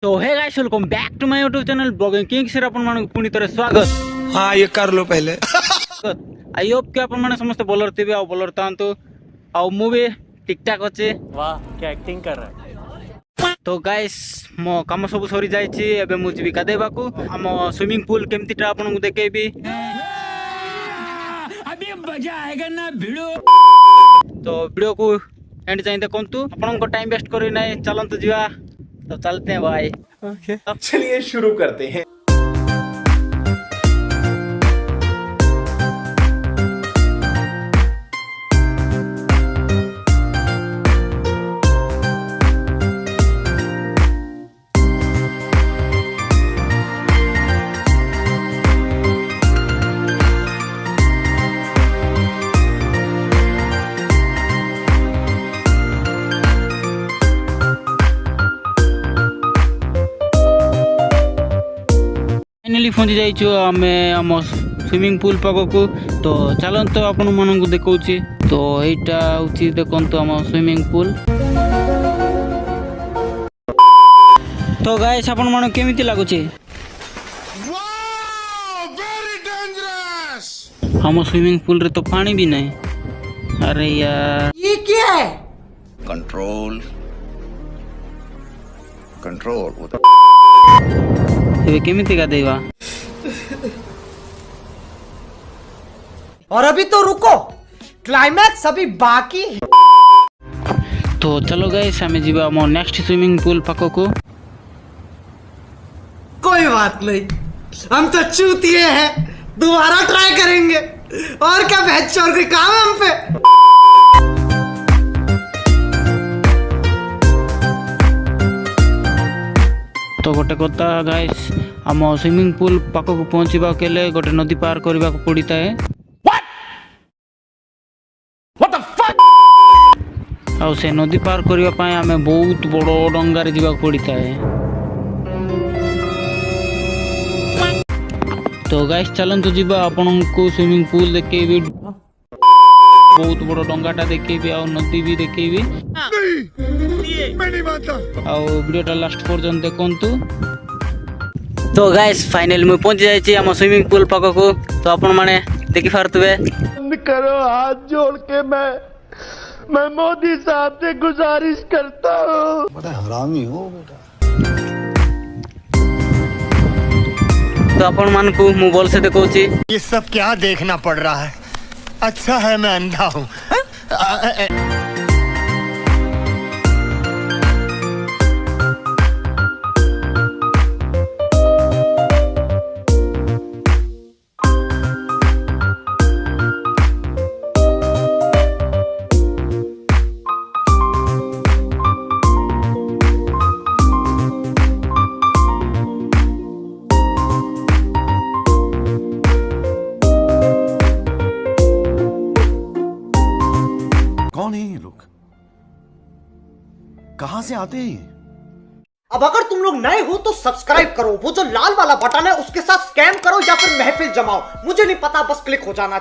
तो hey guys welcome back to my YouTube channel blogging king से अपन मान पुनी तरह स्वागत। हाँ ये कर लो पहले। आई होप कि अपन माने समस्त बोलर थिबे आ बोलर तांतु आ मु भी ठीक ठाक अछि। वाह क्या एक्टिंग कर रहा है। तो गाइस मो काम सब सरी जाइछि एबे मु जिबी गादेबाकू हम स्विमिंग पूल केमतिटा अपन को देखेबी अभी मजा आएगा ना वीडियो। तो वीडियो को एंड जाइन देखंतु अपन को टाइम वेस्ट करी नै चलंतु जीवा। तो चलते हैं भाई। ओके चलिए शुरू करते हैं। फाइनली पहुंची जाइछु आमे हम स्विमिंग पूल पाखकू। तो चलंतो आपण मन को देखौछि। तो एटा उची देखंतो हम स्विमिंग पूल। तो गाइस आपण मन केमिति लागुछि? हम स्विमिंग पूल रे तो पानी भी नहीं। अरे यार ये क्या है? Control control. एबे केमिति गादेबा? और अभी तो रुको, क्लाइमैक्स अभी बाकी है। तो चलो गाइस हमें जीवा हम नेक्स्ट स्विमिंग पूल पाखकू। कोई बात नहीं, हम तो चूतिए हैं, दोबारा ट्राई करेंगे। और क्या बहस और कोई काम है हम पे? तो गोटे कथा गाइस हम स्विमिंग पूल पाखक पहुँचवा के गोटे नदी पार करने को पड़ता है। और से नदी पार करने आम बहुत बड़ डंगार जावाक पड़ता है। तो गाइस चलतु जीवा आपण को स्विमिंग पूल देखेबी, बहुत बड़ डंगाटा देखेबी और नदी भी देखेबी। वीडियोटा लास्ट पर्यंत देखंतु। तो गाइस फाइनली मैं पहुंच जाइए हम स्विमिंग पूल पाखकू। तो आपण माने देखि पारतबे। करो हाथ जोड़ के मैं मोदी साहब से गुजारिश करता हूँ। बड़ा हरामी हो बेटा। तो आपण मान को मु बोल से देखौछि। ये सब क्या देखना पड़ रहा है? अच्छा है मैं अंधा हूँ। कौन है ये लोग? कहां से आते हैं ये? अब अगर तुम लोग नए हो तो सब्सक्राइब करो, वो जो लाल वाला बटन है उसके साथ स्कैम करो या फिर महफिल जमाओ, मुझे नहीं पता, बस क्लिक हो जाना।